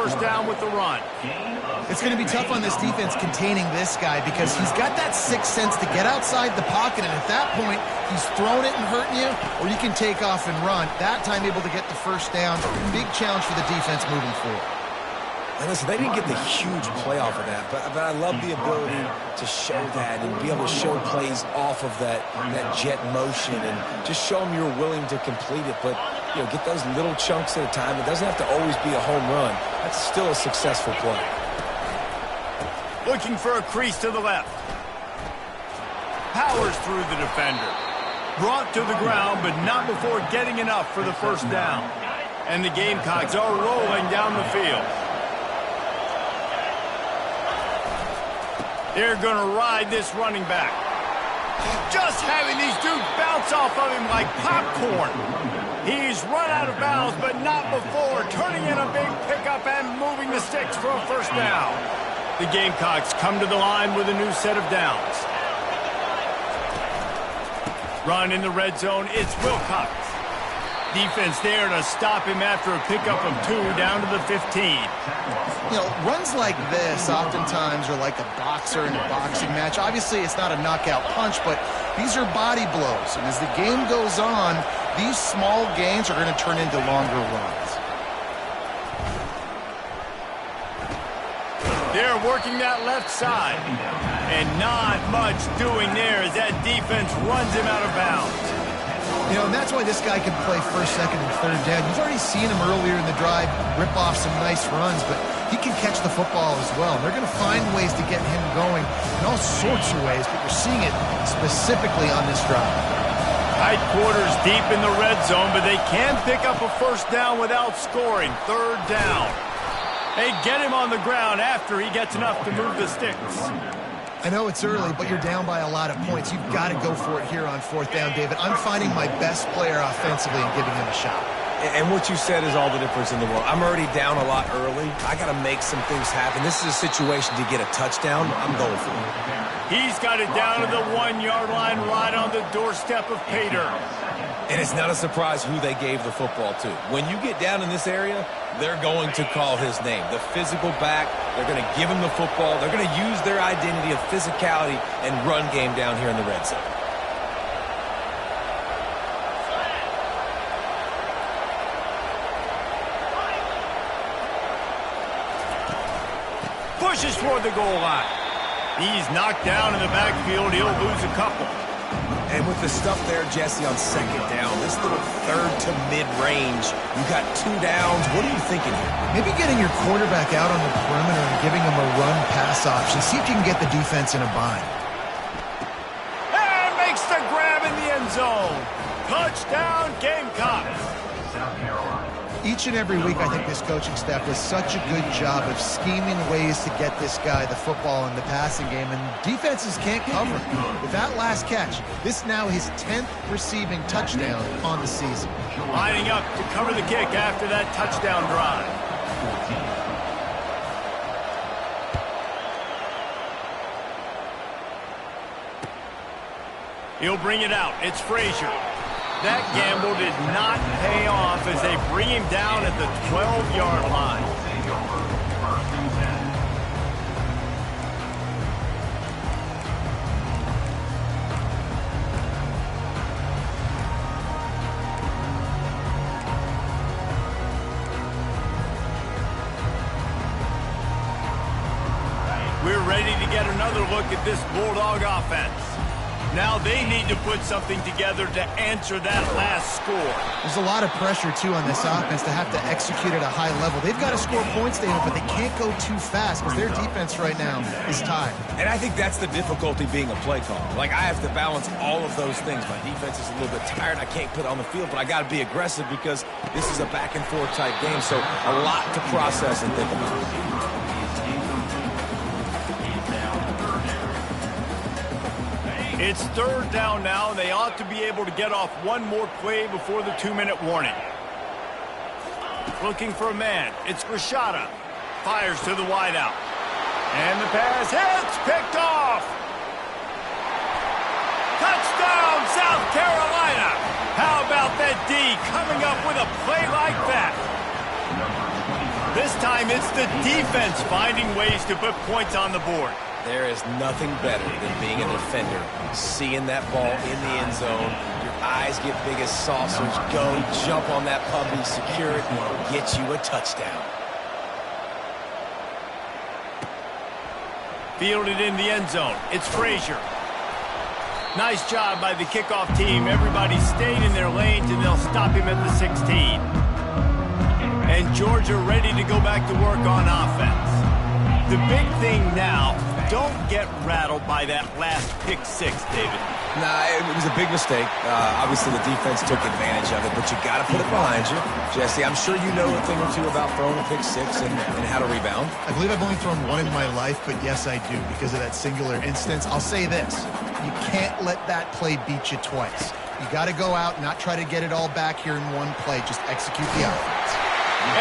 first down with the run. It's going to be tough on this defense containing this guy because he's got that sixth sense to get outside the pocket, and at that point, he's throwing it and hurting you, or you can take off and run. That time able to get the first down. Big challenge for the defense moving forward. And listen, they didn't get the huge play off of that, but I love the ability to show that and be able to show plays off of that jet motion and just show them you're willing to complete it. But, you know, get those little chunks at a time. It doesn't have to always be a home run. That's still a successful play. Looking for a crease to the left. Powers through the defender. Brought to the ground, but not before getting enough for the first down. And the Gamecocks are rolling down the field. They're going to ride this running back. Just having these dudes bounce off of him like popcorn. He's run out of bounds, but not before turning in a big pickup and moving the sticks for a first down. The Gamecocks come to the line with a new set of downs. Run in the red zone, it's Wilcox. Defense there to stop him after a pickup of 2 down to the 15. You know, runs like this oftentimes are like a boxer in a boxing match. Obviously, it's not a knockout punch, but these are body blows. And as the game goes on, these small gains are going to turn into longer runs. They're working that left side. And not much doing there as that defense runs him out of bounds. You know, and that's why this guy can play first, second, and third down. You've already seen him earlier in the drive rip off some nice runs, but he can catch the football as well. And they're going to find ways to get him going in all sorts of ways, but you're seeing it specifically on this drive. Tight quarters deep in the red zone, but they can pick up a first down without scoring. Third down. They get him on the ground after he gets enough to move the sticks. I know it's early, but you're down by a lot of points. You've got to go for it here on fourth down, David. I'm finding my best player offensively and giving him a shot. And what you said is all the difference in the world. I'm already down a lot early. I got to make some things happen. This is a situation to get a touchdown. I'm going for it. He's got it down to the 1-yard line right on the doorstep of Pater. And it's not a surprise who they gave the football to. When you get down in this area, they're going to call his name. The physical back, they're going to give him the football. They're going to use their identity of physicality and run game down here in the red zone. Pushes toward the goal line. He's knocked down in the backfield. He'll lose a couple. And with the stuff there, Jesse, on second down, this little third to mid-range, you got 2 downs. What are you thinking here? Maybe getting your quarterback out on the perimeter and giving him a run-pass option. See if you can get the defense in a bind. And makes the grab in the end zone. Touchdown, Gamecocks. Each and every week, I think this coaching staff does such a good job of scheming ways to get this guy the football in the passing game, and defenses can't cover him. With that last catch, this now his 10th receiving touchdown on the season. Lining up to cover the kick after that touchdown drive. He'll bring it out. It's Frazier. That gamble did not pay off as they bring him down at the 12-yard line. We're ready to get another look at this Bulldog offense. Now they need to put something together to answer that last score. There's a lot of pressure, too, on this offense to have to execute at a high level. They've got to score points, David, but they can't go too fast because their defense right now is tired. And I think that's the difficulty being a play caller. Like, I have to balance all of those things. My defense is a little bit tired. I can't put it on the field, but I got to be aggressive because this is a back-and-forth type game, so a lot to process and think about. It's third down now, and they ought to be able to get off one more play before the 2-minute warning. Looking for a man. It's Rashada. Fires to the wideout. And the pass hits. Picked off. Touchdown, South Carolina. How about that D coming up with a play like that? This time it's the defense finding ways to put points on the board. There is nothing better than being a defender, seeing that ball in the end zone. Your eyes get big as saucers. Go, jump on that puppy, secure it, and get you a touchdown. Fielded in the end zone. It's Frazier. Nice job by the kickoff team. Everybody stayed in their lanes, and they'll stop him at the 16. And Georgia ready to go back to work on offense. The big thing now, don't get rattled by that last pick six, David. Nah, it was a big mistake. Obviously, the defense took advantage of it, but you got to put it behind you. Jesse, I'm sure you know a thing or two about throwing a pick six and how to rebound. I believe I've only thrown one in my life, but yes, I do, because of that singular instance. I'll say this. You can't let that play beat you twice. You got to go out and not try to get it all back here in one play. Just execute the offense.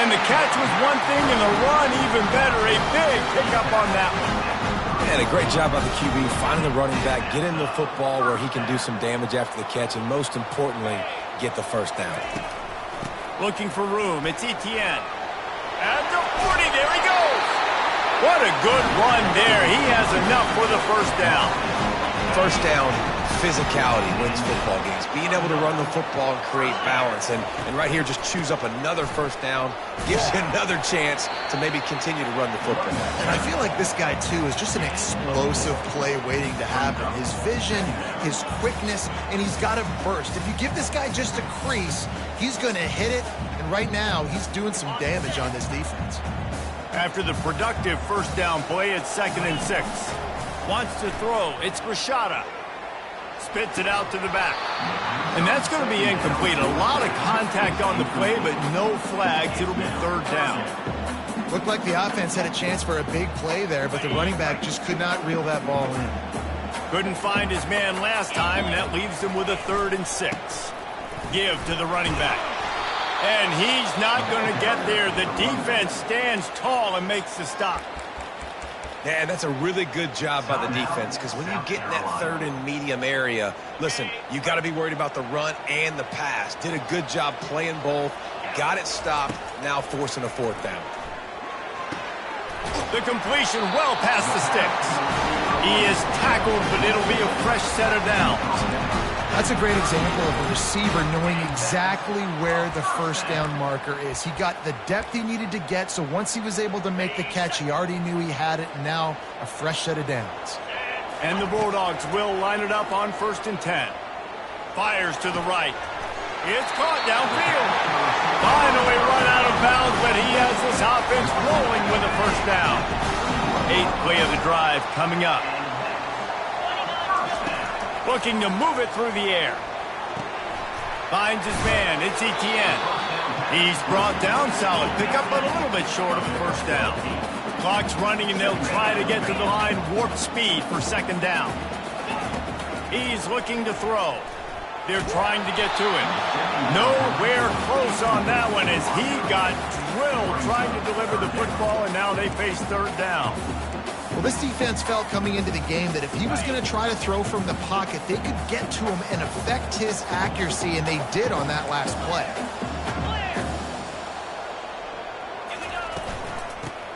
And the catch was one thing, and the run even better. A big pickup on that one. And a great job by the QB, finding the running back, get in the football where he can do some damage after the catch, and most importantly, get the first down. Looking for room. It's Etienne. At the 40, there he goes. What a good run there. He has enough for the first down. First down, physicality wins football games. Being able to run the football and create balance. And right here, just choose up another first down, gives you another chance to maybe continue to run the football. And I feel like this guy, too, is just an explosive play waiting to happen. His vision, his quickness, and he's got a burst. If you give this guy just a crease, he's going to hit it. And right now, he's doing some damage on this defense. After the productive first down play, it's 2nd and 6. Wants to throw. It's Rashada. Spits it out to the back. And that's going to be incomplete. A lot of contact on the play, but no flags. It'll be 3rd down. Looked like the offense had a chance for a big play there, but the running back just could not reel that ball in. Couldn't find his man last time, and that leaves him with a 3rd and 6. Give to the running back. And he's not going to get there. The defense stands tall and makes the stop. Yeah, that's a really good job by the defense, because when you get in that 3rd and medium area, listen, you got to be worried about the run and the pass. Did a good job playing both, got it stopped, now forcing a 4th down. The completion well past the sticks. He is tackled, but it'll be a fresh set of downs. That's a great example of a receiver knowing exactly where the first down marker is. He got the depth he needed to get, so once he was able to make the catch, he already knew he had it, and now a fresh set of downs. And the Bulldogs will line it up on 1st and 10. Fires to the right. It's caught downfield. Finally run out of bounds, but he has this offense rolling with a first down. 8th play of the drive coming up. Looking to move it through the air. Finds his man. It's Etienne. He's brought down. Solid pickup, but a little bit short of the first down. Clock's running, and they'll try to get to the line warp speed for 2nd down. He's looking to throw. They're trying to get to him. Nowhere close on that one as he got drilled trying to deliver the football, and now they face 3rd down. Well, this defense felt coming into the game that if he was going to try to throw from the pocket, they could get to him and affect his accuracy, and they did on that last play.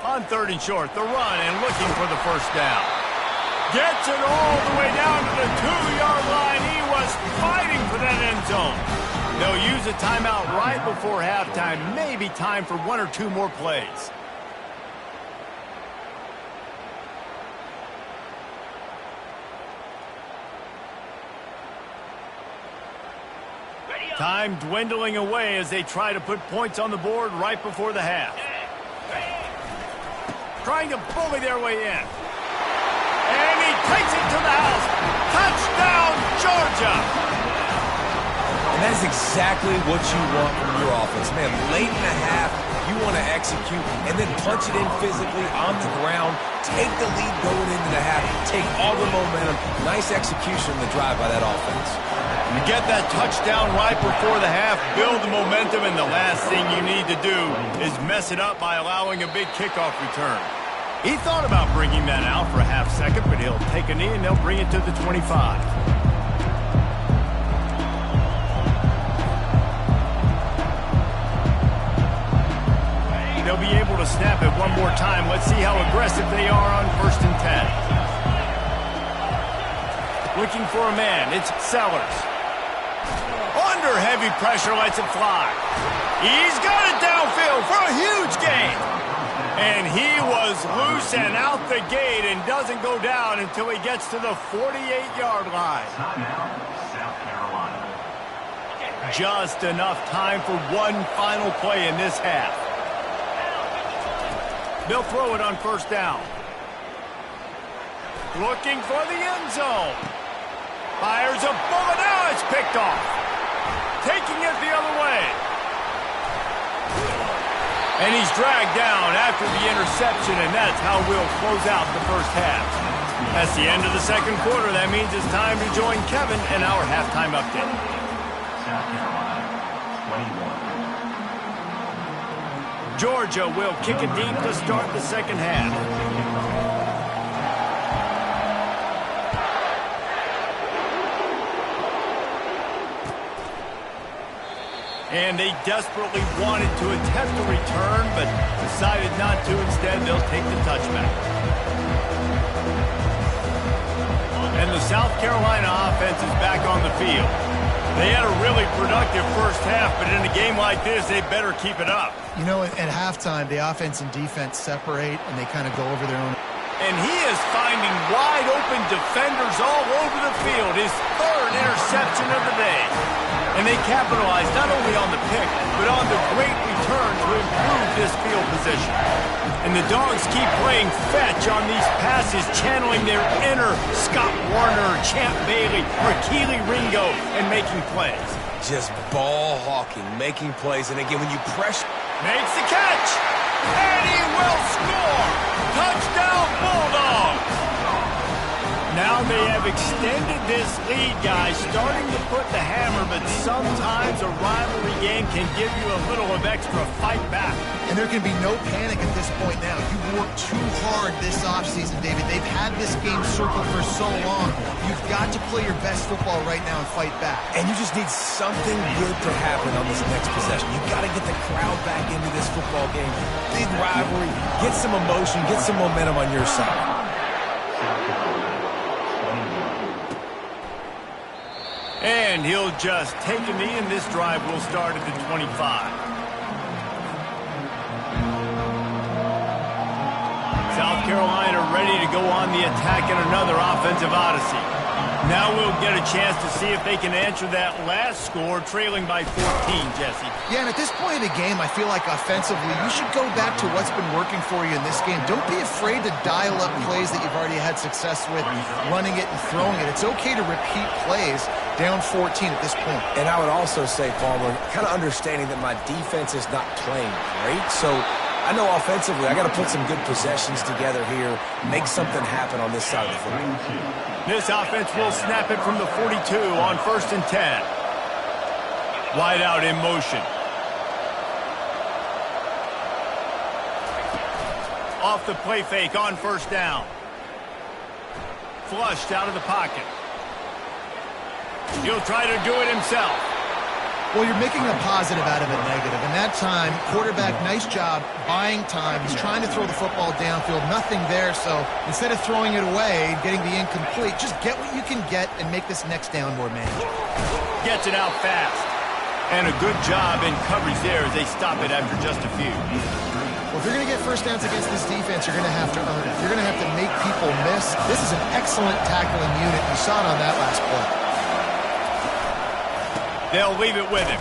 On 3rd and short, the run and looking for the first down. Gets it all the way down to the 2-yard line. He was fighting for that end zone. They'll use a timeout right before halftime. Maybe time for 1 or 2 more plays. Time dwindling away as they try to put points on the board right before the half. Trying to bully their way in. And he takes it to the house. Touchdown, Georgia! And that's exactly what you want from your offense. Man, late in the half, you want to execute and then punch it in physically on the ground. Take the lead going into the half. Take all the momentum. Nice execution in the drive by that offense. You get that touchdown right before the half, build the momentum, and the last thing you need to do is mess it up by allowing a big kickoff return. He thought about bringing that out for a half second, but he'll take a knee and they'll bring it to the 25. they'll be able to snap it one more time. Let's see how aggressive they are on 1st and 10. Looking for a man. It's Sellers. Under heavy pressure, lets it fly. He's got it downfield for a huge gain. And he was loose and out the gate and doesn't go down until he gets to the 48-yard line. Just enough time for one final play in this half. They'll throw it on 1st down. Looking for the end zone. Fires a bullet. Now it's picked off. Taking it the other way. And he's dragged down after the interception, and that's how we'll close out the first half. That's the end of the second quarter. That means it's time to join Kevin in our halftime update. Georgia will kick it deep to start the second half. And they desperately wanted to attempt a return, but decided not to. Instead, they'll take the touchback. And the South Carolina offense is back on the field. They had a really productive first half, but in a game like this, they better keep it up. You know, at halftime, the offense and defense separate, and they kind of go over their own. And he is finding wide-open defenders all over the field. His 3rd interception of the day. And they capitalize not only on the pick, but on the great return to improve this field position. And the Dogs keep playing fetch on these passes, channeling their inner Scott Warner, Champ Bailey, or Keely Ringo, and making plays. Just ball hawking, making plays. And again, when you press... Makes the catch! And he will score! Touchdown Bulldogs! Now they have extended this lead, guys, starting to put the hammer, but sometimes a rivalry game can give you a little of extra fight back. And there can be no panic at this point now. You worked too hard this offseason, David. They've had this game circled for so long. You've got to play your best football right now and fight back. And you just need something good to happen on this next possession. You've got to get the crowd back into this football game. Big rivalry. Get some emotion. Get some momentum on your side. And he'll just take a knee, and this drive will start at the 25. South Carolina ready to go on the attack in another offensive odyssey. Now we'll get a chance to see if they can answer that last score, trailing by 14, Jesse. Yeah, and at this point in the game, I feel like offensively, you should go back to what's been working for you in this game. Don't be afraid to dial up plays that you've already had success with, running it and throwing it. It's okay to repeat plays down 14 at this point. And I would also say, Palmer, kind of understanding that my defense is not playing great, so I know offensively I got to put some good possessions together here, make something happen on this side of the football. This offense will snap it from the 42 on 1st and 10. Wide out in motion. Off the play fake on 1st down. Flushed out of the pocket. He'll try to do it himself. Well, you're making a positive out of a negative. And that time, quarterback, nice job buying time. He's trying to throw the football downfield. Nothing there, so instead of throwing it away and getting the incomplete, just get what you can get and make this next down more manageable. Gets it out fast. And a good job in coverage there as they stop it after just a few. Well, if you're going to get first downs against this defense, you're going to have to earn it. You're going to have to make people miss. This is an excellent tackling unit. You saw it on that last play. They'll leave it with him.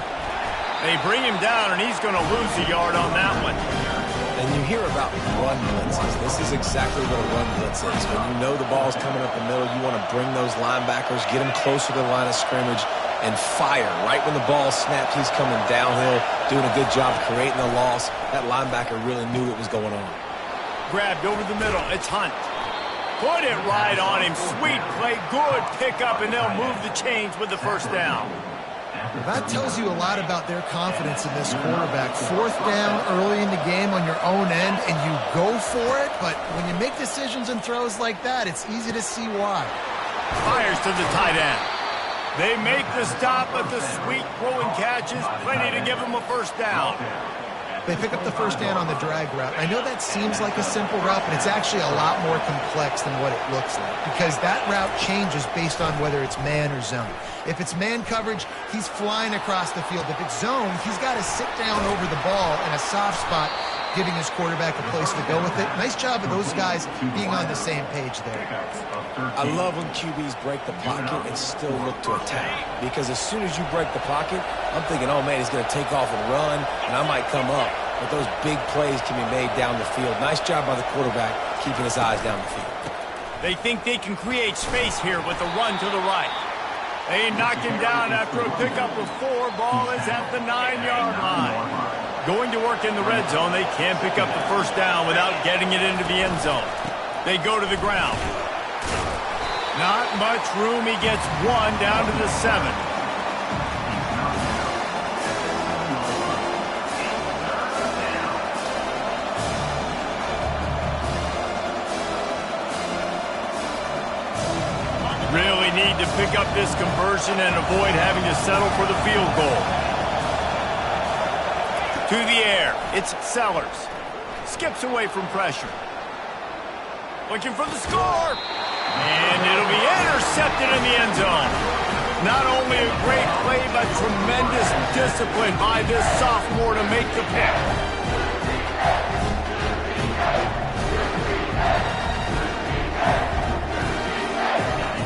They bring him down, and he's going to lose a yard on that one. And you hear about run blitzes. This is exactly what a run blitz is. When you know the ball's coming up the middle, you want to bring those linebackers, get them closer to the line of scrimmage, and fire. Right when the ball snaps, he's coming downhill, doing a good job creating the loss. That linebacker really knew what was going on. Grabbed over the middle. It's Hunt. Put it right on him. Sweet play. Good pickup, and they'll move the chains with the first down. That tells you a lot about their confidence in this quarterback. 4th down early in the game on your own end, and you go for it, but when you make decisions and throws like that, it's easy to see why. Fires to the tight end. They make the stop, but the sweet throwing catch is plenty to give them a first down. They pick up the first down on the drag route. I know that seems like a simple route, but it's actually a lot more complex than what it looks like because that route changes based on whether it's man or zone. If it's man coverage, he's flying across the field. If it's zone, he's got to sit down over the ball in a soft spot, giving his quarterback a place to go with it. Nice job of those guys being on the same page there. I love when QBs break the pocket and still look to attack. Because as soon as you break the pocket, I'm thinking, oh, man, he's going to take off and run, and I might come up. But those big plays can be made down the field. Nice job by the quarterback keeping his eyes down the field. They think they can create space here with a run to the right. They knock him down after a pickup of 4. Ball is at the 9-yard line. Going to work in the red zone, they can't pick up the first down without getting it into the end zone. They go to the ground. Not much room. He gets 1 down to the 7. Really need to pick up this conversion and avoid having to settle for the field goal. To the air, it's Sellers. Skips away from pressure. Looking for the score. And it'll be intercepted in the end zone. Not only a great play, but tremendous discipline by this sophomore to make the pick.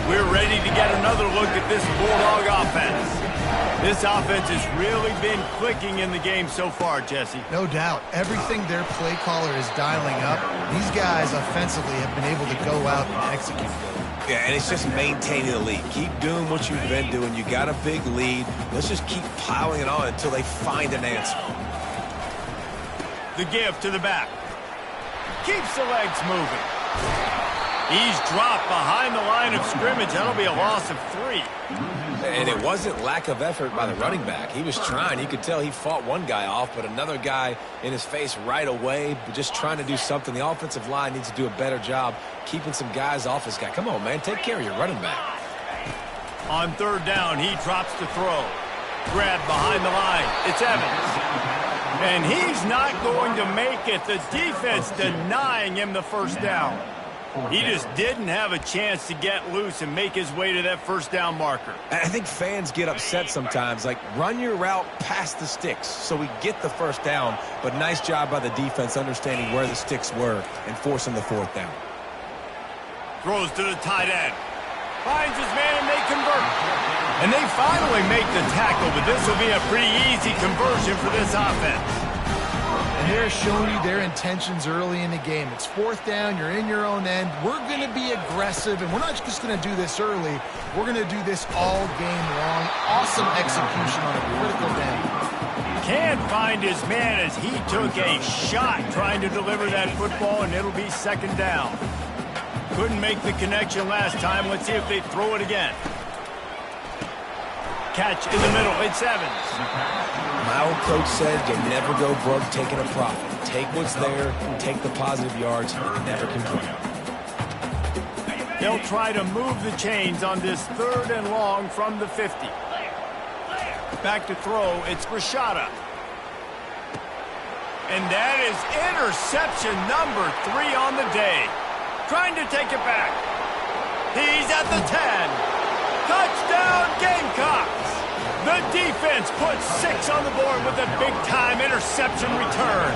We're ready to get another look at this Bulldog offense. This offense has really been clicking in the game so far, Jesse. No doubt. Everything their play caller is dialing up, these guys offensively have been able to go out and execute. Yeah, and it's just maintaining the lead. Keep doing what you've been doing. You got a big lead. Let's just keep piling it on until they find an answer. The give to the back. Keeps the legs moving. He's dropped behind the line of scrimmage. That'll be a loss of 3. And it wasn't lack of effort by the running back. He was trying. You could tell he fought one guy off, but another guy in his face right away, just trying to do something. The offensive line needs to do a better job keeping some guys off his guy. Come on, man. Take care of your running back. On 3rd down, he drops to throw. Grabbed behind the line. It's Evans. And he's not going to make it. The defense denying him the first down. He just didn't have a chance to get loose and make his way to that first down marker. I think fans get upset sometimes, like run your route past the sticks so we get the first down, but nice job by the defense understanding where the sticks were and forcing the 4th down. Throws to the tight end. Finds his man and they convert. And they finally make the tackle, but this will be a pretty easy conversion for this offense. And they're showing you their intentions early in the game. It's 4th down, you're in your own end. We're going to be aggressive, and we're not just going to do this early. We're going to do this all game long. Awesome execution on a critical down. Can't find his man as he took a shot trying to deliver that football, and it'll be 2nd down. Couldn't make the connection last time. Let's see if they throw it again. Catch in the middle. It's Evans. My old coach said you never go broke taking a profit. Take what's there, take the positive yards, and never complain. They'll try to move the chains on this 3rd and long from the 50. Back to throw. It's Rashada. And that is interception number 3 on the day. Trying to take it back. He's at the 10. Touchdown, Gamecocks! The defense puts 6 on the board with a big-time interception return.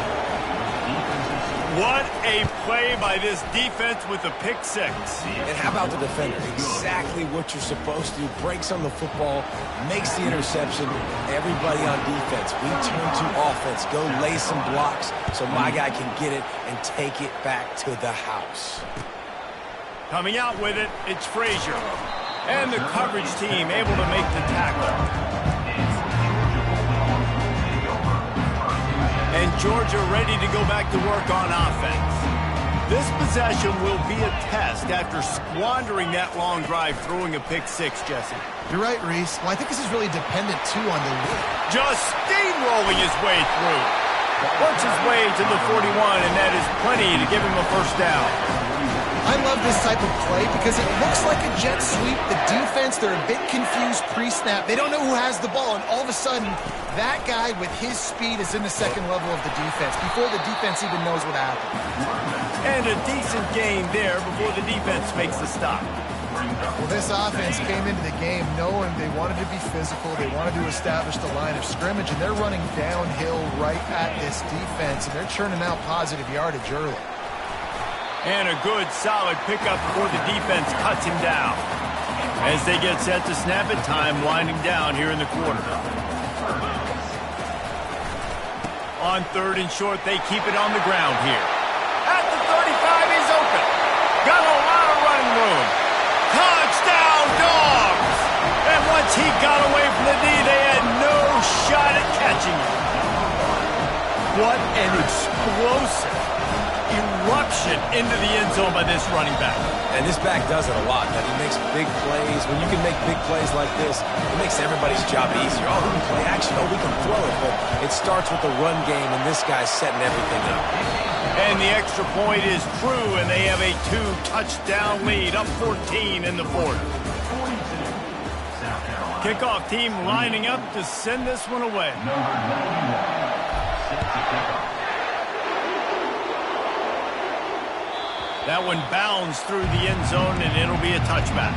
What a play by this defense with a pick 6. And how about the defender? Exactly what you're supposed to do. Breaks on the football, makes the interception. Everybody on defense, we turn to offense. Go lay some blocks so my guy can get it and take it back to the house. Coming out with it, it's Frazier. And the coverage team able to make the tackle. And Georgia ready to go back to work on offense. This possession will be a test after squandering that long drive throwing a pick 6, Jesse. You're right, Reese. Well, I think this is really dependent, too, on the lead. Just steamrolling his way through. Works his way to the 41, and that is plenty to give him a first down. I love this type of play because it looks like a jet sweep. The defense, they're a bit confused pre-snap. They don't know who has the ball, and all of a sudden, that guy with his speed is in the second level of the defense before the defense even knows what happened. And a decent gain there before the defense makes the stop. Well, this offense came into the game knowing they wanted to be physical. They wanted to establish the line of scrimmage, and they're running downhill right at this defense, and they're churning out positive yardage early. And a good, solid pickup before the defense cuts him down. As they get set to snap it, time winding down here in the quarter. On 3rd and short, they keep it on the ground here. At the 35, he's open. Got a lot of running room. Touchdown, Dogs! And once he got away from the knee, they had no shot at catching him. What an explosive eruption into the end zone by this running back. And this back does it a lot, man. He makes big plays. When you can make big plays like this, it makes everybody's job easier. Oh, we can play action. Oh, we can throw it. But it starts with the run game, and this guy's setting everything up. And the extra point is true, and they have a 2-touchdown lead, up 14 in the 4th. Kickoff team lining up to send this one away. That one bounds through the end zone, and it'll be a touchback.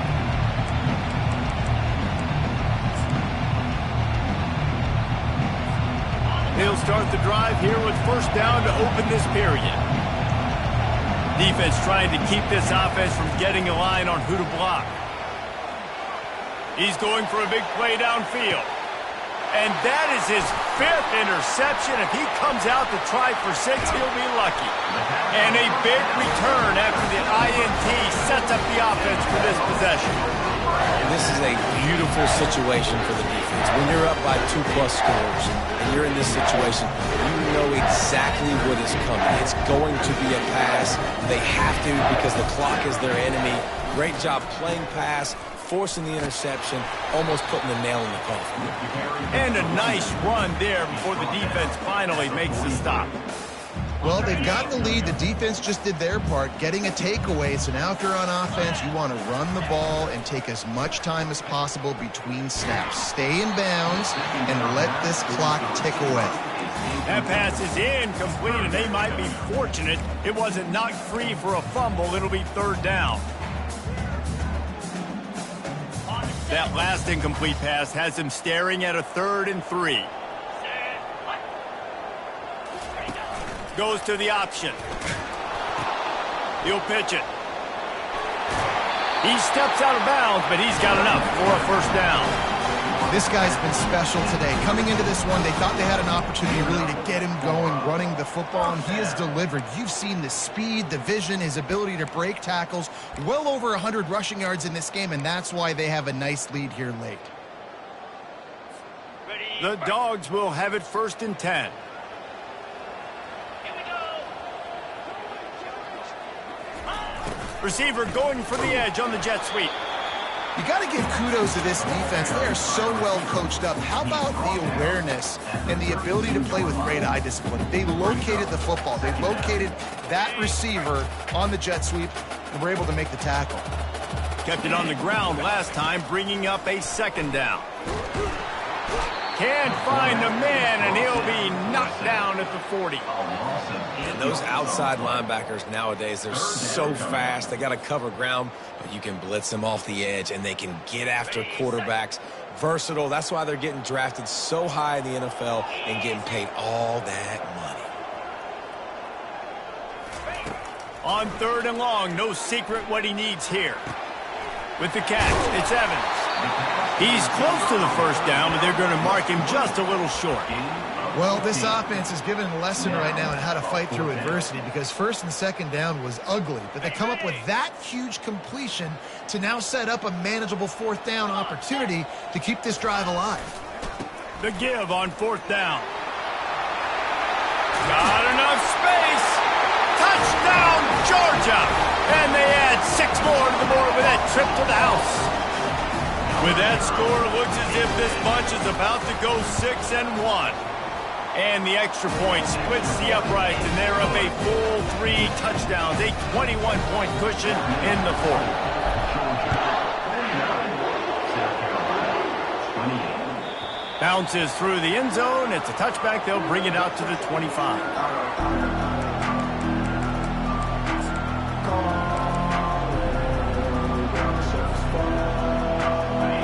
He'll start the drive here with 1st down to open this period. Defense trying to keep this offense from getting a line on who to block. He's going for a big play downfield. And that is his 5th interception. If he comes out to try for 6, he'll be lucky. And a big return after the INT sets up the offense for this possession. This is a beautiful situation for the defense. When you're up by 2+ scores and you're in this situation, you know exactly what is coming. It's going to be a pass. They have to because the clock is their enemy. Great job playing pass, forcing the interception, almost putting the nail in the coffin. And a nice run there before the defense finally makes the stop. Well, they've got the lead. The defense just did their part, getting a takeaway. So now if you're on offense, you want to run the ball and take as much time as possible between snaps. Stay in bounds and let this clock tick away. That pass is incomplete, and they might be fortunate it wasn't knocked free for a fumble. It'll be 3rd down. That last incomplete pass has him staring at a 3rd and 3. Goes to the option. He'll pitch it. He steps out of bounds, but he's got enough for a 1st down. This guy's been special today. Coming into this one, they thought they had an opportunity really to get him going, running the football, and he has delivered. You've seen the speed, the vision, his ability to break tackles. Well over 100 rushing yards in this game, and that's why they have a nice lead here late. The Dogs will have it 1st and 10. Receiver going for the edge on the jet sweep. You got to give kudos to this defense. They are so well coached up. How about the awareness and the ability to play with great eye discipline? They located the football. They located that receiver on the jet sweep and were able to make the tackle. Kept it on the ground last time, bringing up a 2nd down. Can't find the man, and he'll be knocked down at the 40. And those outside linebackers nowadays, they're so fast. They got to cover ground, but you can blitz them off the edge, and they can get after quarterbacks. Versatile. That's why they're getting drafted so high in the NFL and getting paid all that money. On 3rd and long, no secret what he needs here. With the catch, it's Evans. He's close to the 1st down, but they're going to mark him just a little short. Well, this offense is giving a lesson right now on how to fight through adversity because 1st and 2nd down was ugly, but they come up with that huge completion to now set up a manageable 4th down opportunity to keep this drive alive. The give on 4th down. Got enough space. Touchdown, Georgia. And they add 6 more to the board with that trip to the house. With that score, it looks as if this bunch is about to go 6-1. And the extra point splits the uprights, and they're up a full 3 touchdowns, a 21-point cushion in the fourth. Bounces through the end zone. It's a touchback. They'll bring it out to the 25.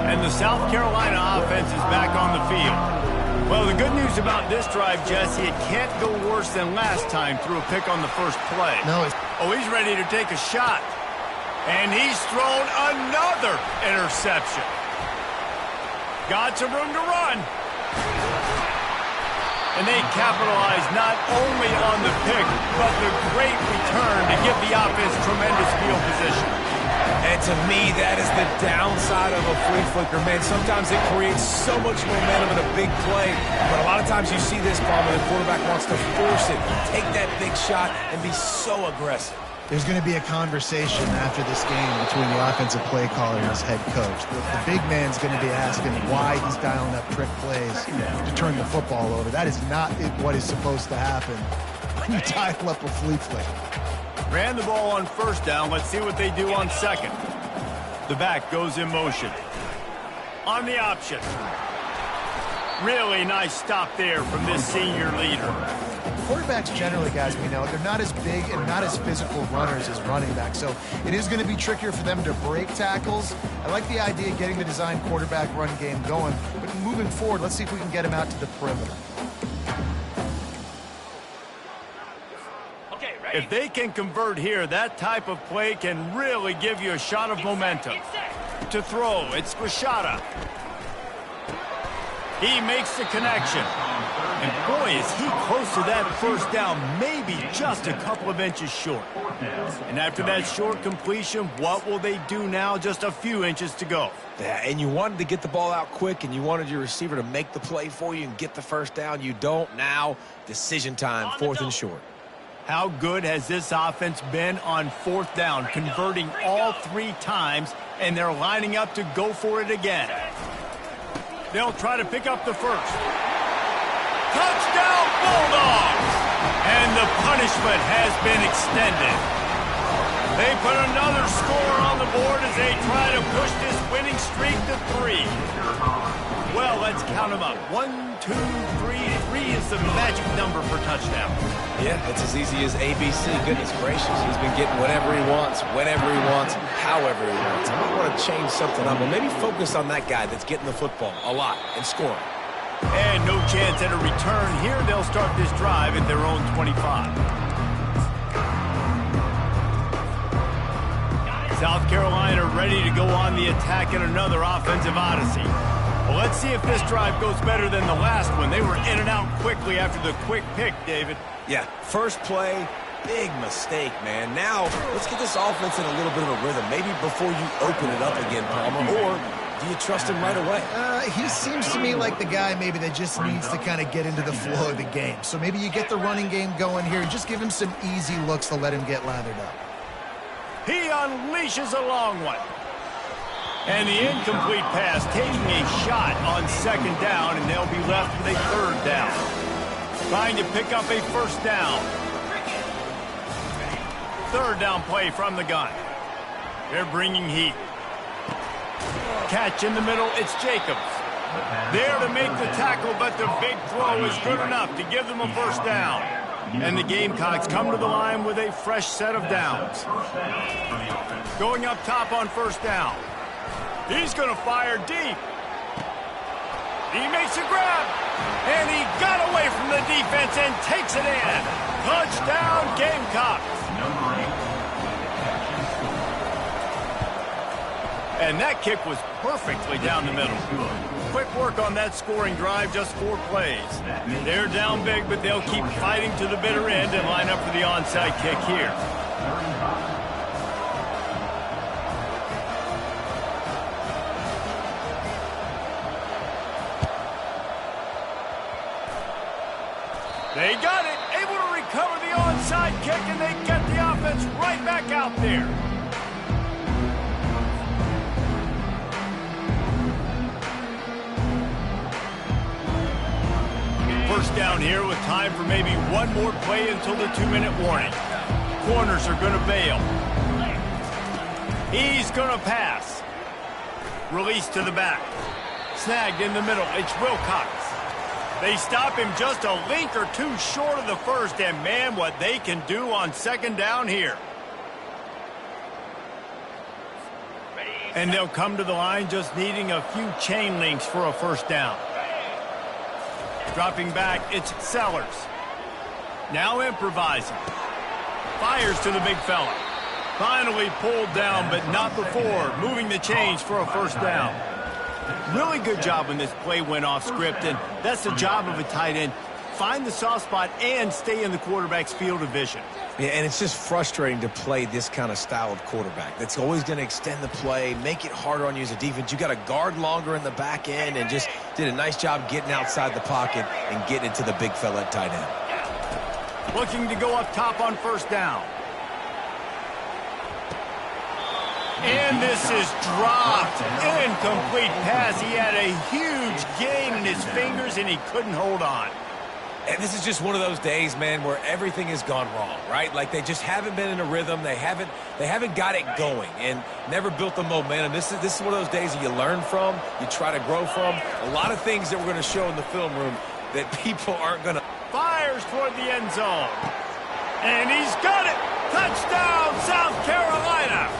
And the South Carolina offense is back on the field. Well, the good news about this drive, Jesse, it can't go worse than last time through a pick on the first play. No, he's ready to take a shot. And he's thrown another interception. Got some room to run. And they capitalize not only on the pick, but the great return to give the offense tremendous field position. And to me, that is the downside of a flea flicker, man. Sometimes it creates so much momentum in a big play, but a lot of times you see this problem where the quarterback wants to force it, take that big shot, and be so aggressive. There's going to be a conversation after this game between the offensive play caller and his head coach. The big man's going to be asking why he's dialing up trick plays to turn the football over. That is not what is supposed to happen when you dial up a flea flicker. Ran the ball on first down. Let's see what they do on second. The back goes in motion. On the option. Really nice stop there from this senior leader. Quarterbacks generally, guys, we know, they're not as big and not as physical runners as running backs, so it is going to be trickier for them to break tackles. I like the idea of getting the design quarterback run game going, but moving forward, let's see if we can get him out to the perimeter. If they can convert here, that type of play can really give you a shot of momentum. To throw, it's Rashada. He makes the connection. And boy, is he close to that first down, maybe just a couple of inches short. And after that short completion, what will they do now? Just a few inches to go. Yeah, and you wanted to get the ball out quick, and you wanted your receiver to make the play for you and get the first down. You don't now. Decision time, 4th and short. How good has this offense been on 4th down, converting all 3 times, and they're lining up to go for it again. They'll try to pick up the first. Touchdown, Bulldogs! And the punishment has been extended. They put another score on the board as they try to push this winning streak to 3. Well, let's count them up. 1, 2, 3. 3 is the magic number for touchdown. Yeah, it's as easy as ABC. Goodness gracious. He's been getting whatever he wants, whenever he wants, however he wants. I might want to change something up, but maybe focus on that guy that's getting the football a lot and scoring. And no chance at a return here. They'll start this drive at their own 25. South Carolina ready to go on the attack in another offensive odyssey. Well, let's see if this drive goes better than the last one. They were in and out quickly after the quick pick, David. Yeah, first play, big mistake, man. Now, let's get this offense in a little bit of a rhythm. Maybe before you open it up again, Palmer, or do you trust him right away? He seems to me like the guy maybe that just needs to kind of get into the flow of the game. So maybe you get the running game going here and just give him some easy looks to let him get lathered up. He unleashes a long one. And the incomplete pass taking a shot on 2nd down, and they'll be left with a 3rd down. Trying to pick up a 1st down. 3rd down play from the gun. They're bringing heat. Catch in the middle, it's Jacobs. There to make the tackle, but the big throw is good enough to give them a 1st down. And the Gamecocks come to the line with a fresh set of downs. Going up top on 1st down. He's going to fire deep. He makes a grab. And he got away from the defense and takes it in. Touchdown, Gamecocks. And that kick was perfectly down the middle. Quick work on that scoring drive, just 4 plays. They're down big, but they'll keep fighting to the bitter end and line up for the onside kick here. They got it, able to recover the onside kick, and they get the offense right back out there. First down here with time for maybe one more play until the 2-minute warning. Corners are going to bail. He's going to pass. Release to the back. Snagged in the middle. It's Wilcox. They stop him just a link or two short of the first, and man, what they can do on second down here. And they'll come to the line just needing a few chain links for a first down. Dropping back, it's Sellers. Now improvising. Fires to the big fella. Finally pulled down, but not before. Moving the chains for a first down. Really good job when this play went off script, and that's the job of a tight end. Find the soft spot and stay in the quarterback's field of vision. Yeah, and it's just frustrating to play this kind of style of quarterback. That's always going to extend the play, make it harder on you as a defense. You got to guard longer in the back end, and just did a nice job getting outside the pocket and getting it to the big fella at tight end. Looking to go up top on first down. And this is dropped. Incomplete pass. He had a huge gain in his fingers, and he couldn't hold on. And this is just one of those days, man, where everything has gone wrong, right? Like they just haven't been in a rhythm. They haven't got it going and never built the momentum. This is one of those days that you learn from, you try to grow from. A lot of things that we're going to show in the film room that people aren't going to. Fires toward the end zone. And he's got it. Touchdown, South Carolina.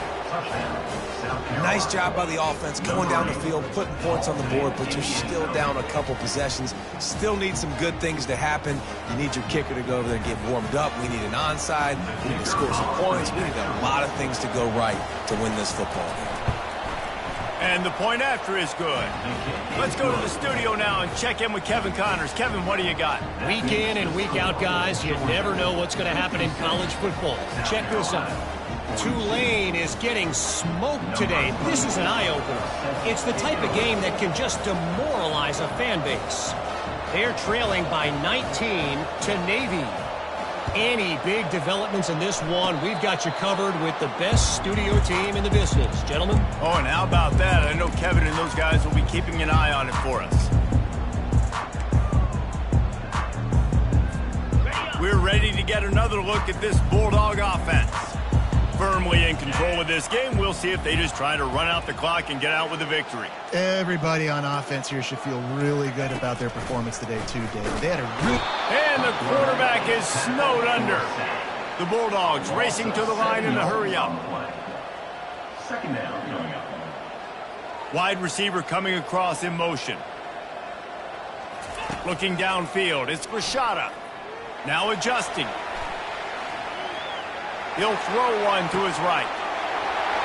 Nice job by the offense going down the field, putting points on the board, but you're still down a couple possessions. Still need some good things to happen. You need your kicker to go over there and get warmed up. We need an onside. We need to score some points. We need a lot of things to go right to win this football game. And the point after is good. Let's go to the studio now and check in with Kevin Connors. Kevin, what do you got? Week in and week out, guys, you never know what's going to happen in college football. Check this out. Tulane is getting smoked today. This is an eye-opener. It's the type of game that can just demoralize a fan base. They're trailing by 19 to Navy. Any big developments in this one, we've got you covered with the best studio team in the business. Gentlemen? Oh, and how about that? I know Kevin and those guys will be keeping an eye on it for us. We're ready to get another look at this Bulldog offense. Firmly in control of this game. We'll see if they just try to run out the clock and get out with a victory. Everybody on offense here should feel really good about their performance today, too, David. They had a And the quarterback is snowed under. The Bulldogs racing to the line in a hurry-up. Wide receiver coming across in motion. Looking downfield, it's Rashada. Now adjusting. He'll throw one to his right.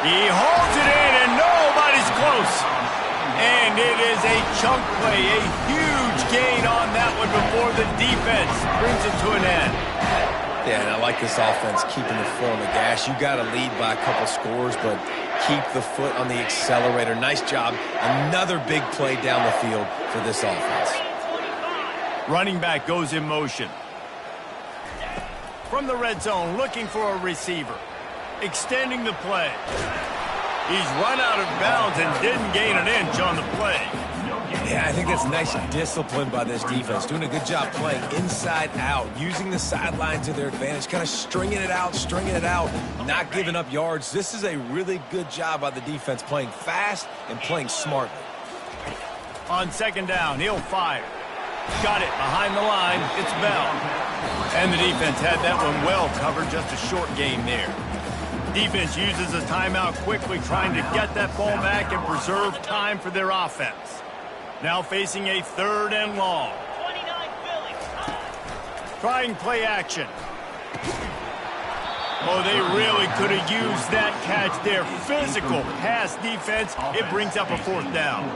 He holds it in, and nobody's close. And it is a chunk play, a huge gain on that one before the defense brings it to an end. Yeah, and I like this offense keeping the foot on the gas. You got to lead by a couple scores, but keep the foot on the accelerator. Nice job. Another big play down the field for this offense. Running back goes in motion. From the red zone, looking for a receiver. Extending the play. He's run out of bounds and didn't gain an inch on the play. Yeah, I think that's nice discipline by this defense. Doing a good job playing inside out, using the sidelines to their advantage, kind of stringing it out, not giving up yards. This is a really good job by the defense, playing fast and playing smartly. On second down, he'll fire. Got it behind the line. It's Bell. And the defense had that one well covered, just a short game there. Defense uses a timeout quickly, trying to get that ball back and preserve time for their offense. Now facing a 3rd and long. Trying play action. Oh, they really could have used that catch there. Physical pass defense. It brings up a 4th down.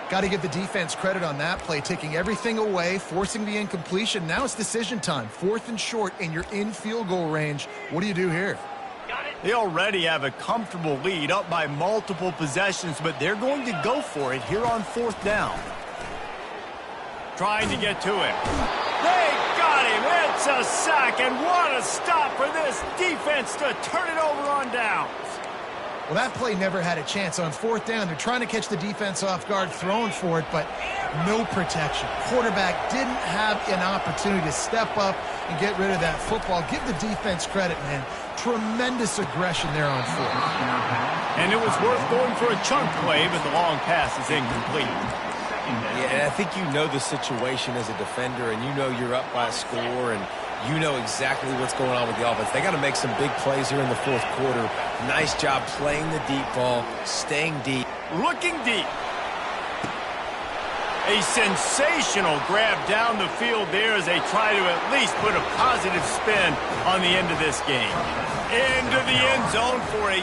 Got to give the defense credit on that play, taking everything away, forcing the incompletion. Now it's decision time. 4th and short, and you're in field goal range. What do you do here? They already have a comfortable lead, up by multiple possessions, but they're going to go for it here on 4th down. Trying to get to him. They got him. It's a sack, and what a stop for this defense to turn it over on downs. Well, that play never had a chance. On fourth down, they're trying to catch the defense off guard, throwing for it, but no protection. Quarterback didn't have an opportunity to step up and get rid of that football. Give the defense credit, man. Tremendous aggression there on fourth. And it was worth going for a chunk play, but the long pass is incomplete. Yeah, and I think you know the situation as a defender, and you know you're up by a score, and you know exactly what's going on with the offense. They got to make some big plays here in the fourth quarter. Nice job playing the deep ball, staying deep. Looking deep. A sensational grab down the field there as they try to at least put a positive spin on the end of this game. Into the end zone for a